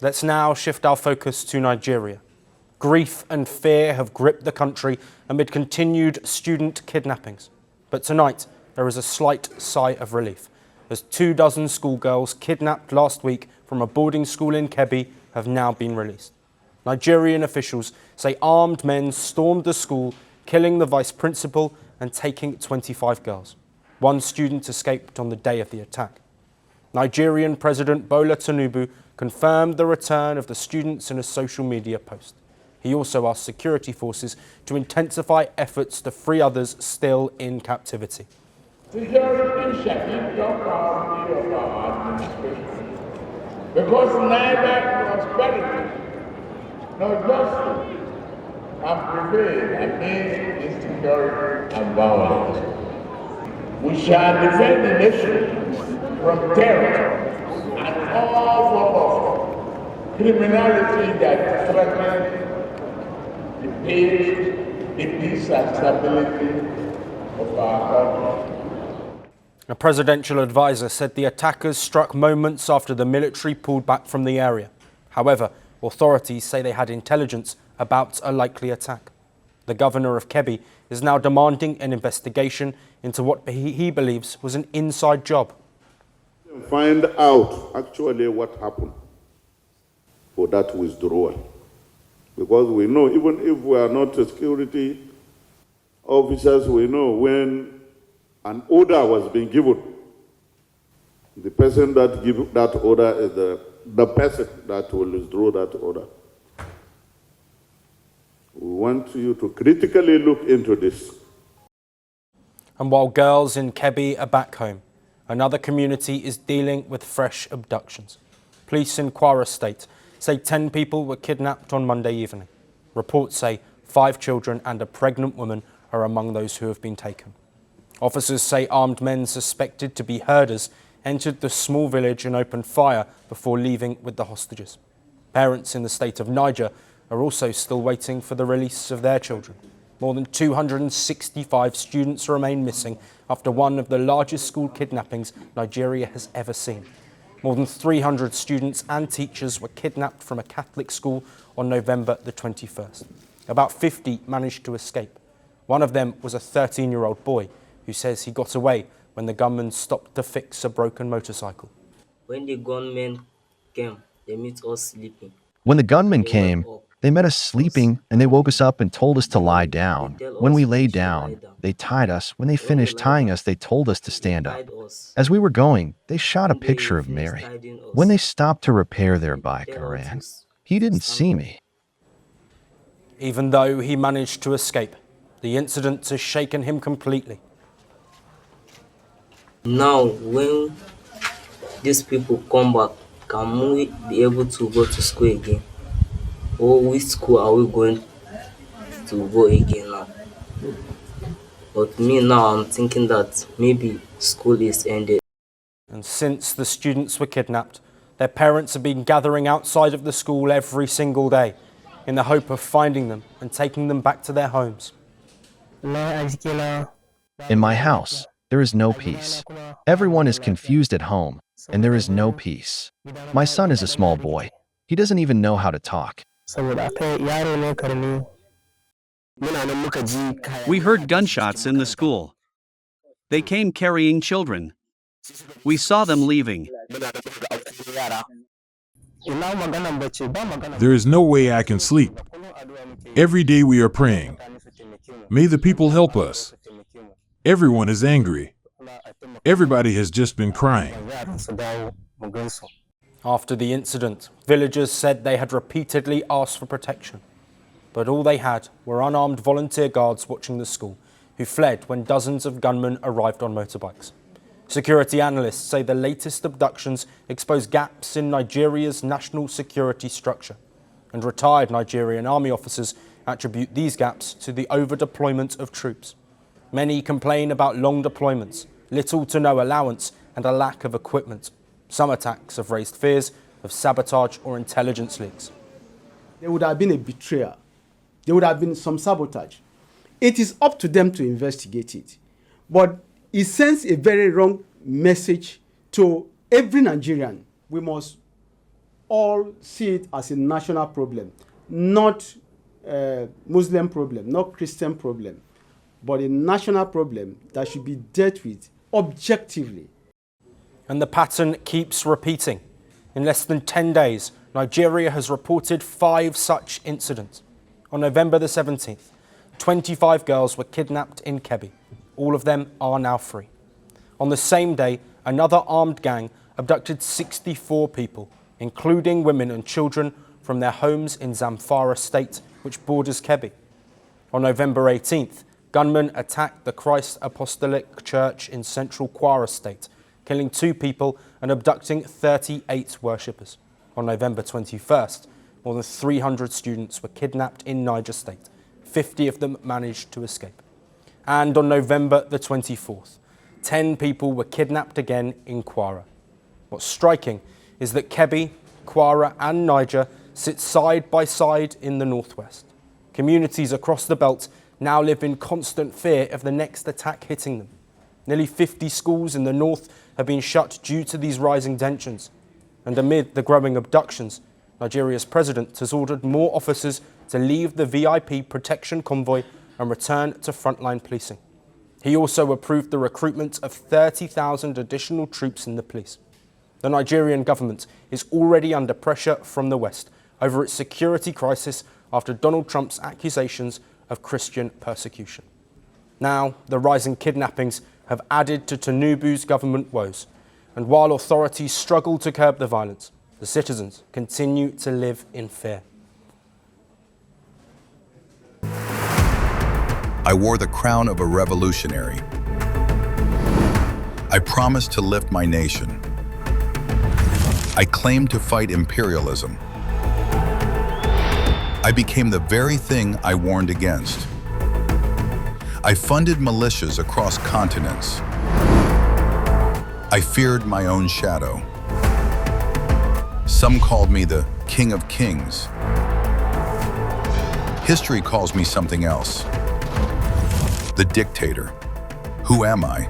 Let's now shift our focus to Nigeria. Grief and fear have gripped the country amid continued student kidnappings. But tonight, there is a slight sigh of relief, as 24 schoolgirls kidnapped last week from a boarding school in Kebbi have now been released. Nigerian officials say armed men stormed the school, killing the vice principal and taking 25 girls. One student escaped on the day of the attack. Nigerian President Bola Tinubu confirmed the return of the students in a social media post. He also asked security forces to intensify efforts to free others still in captivity. Security shall be top priority of our administration, because neither prosperity nor justice can prevail amid insecurity and violence. We shall defend the nation from terror and all forms of criminality that threatens the peace and stability of our country. A presidential advisor said the attackers struck moments after the military pulled back from the area. However, authorities say they had intelligence about a likely attack. The governor of Kebbi is now demanding an investigation into what he believes was an inside job. Find out actually what happened for that withdrawal. Because we know, even if we are not security officers, we know when an order was being given, the person that gives that order is the person that will withdraw that order. We want you to critically look into this. And while girls in Kebbi are back home, another community is dealing with fresh abductions. Police in Kwara State say 10 people were kidnapped on Monday evening. Reports say 5 children and a pregnant woman are among those who have been taken. Officers say armed men suspected to be herders entered the small village and opened fire before leaving with the hostages. Parents in the state of Niger are also still waiting for the release of their children. More than 265 students remain missing after one of the largest school kidnappings Nigeria has ever seen. More than 300 students and teachers were kidnapped from a Catholic school on November the 21st. About 50 managed to escape. One of them was a 13-year-old boy who says he got away when the gunman stopped to fix a broken motorcycle. When the gunmen came, they met us sleeping. When the gunmen came, they met us sleeping and they woke us up and told us to lie down. When we lay down, they tied us. When they finished tying us, they told us to stand up. As we were going, they shot a picture of Mary. When they stopped to repair their bike, I ran. He didn't see me. Even though he managed to escape, the incident has shaken him completely. Now, when these people come back, can we be able to go to school again? Or which school are we going to go again now? But me now, I'm thinking that maybe school is ended. And since the students were kidnapped, their parents have been gathering outside of the school every single day in the hope of finding them and taking them back to their homes. In my house, there is no peace. Everyone is confused at home, and there is no peace. My son is a small boy. He doesn't even know how to talk. We heard gunshots in the school. They came carrying children. We saw them leaving. There is no way I can sleep. Every day we are praying. May the people help us. Everyone is angry. Everybody has just been crying. After the incident, villagers said they had repeatedly asked for protection. But all they had were unarmed volunteer guards watching the school, who fled when dozens of gunmen arrived on motorbikes. Security analysts say the latest abductions expose gaps in Nigeria's national security structure. And retired Nigerian army officers attribute these gaps to the over-deployment of troops. Many complain about long deployments, little to no allowance, and a lack of equipment. Some attacks have raised fears of sabotage or intelligence leaks. There would have been a betrayal. There would have been some sabotage. It is up to them to investigate it. But it sends a very wrong message to every Nigerian. We must all see it as a national problem, not a Muslim problem, not Christian problem, but a national problem that should be dealt with objectively. And the pattern keeps repeating. In less than 10 days, Nigeria has reported 5 such incidents. On November the 17th, 25 girls were kidnapped in Kebbi. All of them are now free. On the same day, another armed gang abducted 64 people, including women and children, from their homes in Zamfara State, which borders Kebbi. On November 18th, gunmen attacked the Christ Apostolic Church in central Kwara State, killing 2 people and abducting 38 worshippers. On November 21st, more than 300 students were kidnapped in Niger State. 50 of them managed to escape. And on November the 24th, 10 people were kidnapped again in Kwara. What's striking is that Kebbi, Kwara and Niger sit side by side in the northwest. Communities across the belt now live in constant fear of the next attack hitting them. Nearly 50 schools in the north have been shut due to these rising tensions. And amid the growing abductions, Nigeria's president has ordered more officers to leave the VIP protection convoy and return to frontline policing. He also approved the recruitment of 30,000 additional troops in the police. The Nigerian government is already under pressure from the West over its security crisis after Donald Trump's accusations of Christian persecution. Now, the rising kidnappings have added to Tinubu's government woes, and while authorities struggle to curb the violence, the citizens continue to live in fear. I wore the crown of a revolutionary. I promised to lift my nation. I claimed to fight imperialism. I became the very thing I warned against. I funded militias across continents. I feared my own shadow. Some called me the King of Kings. History calls me something else. The dictator. Who am I?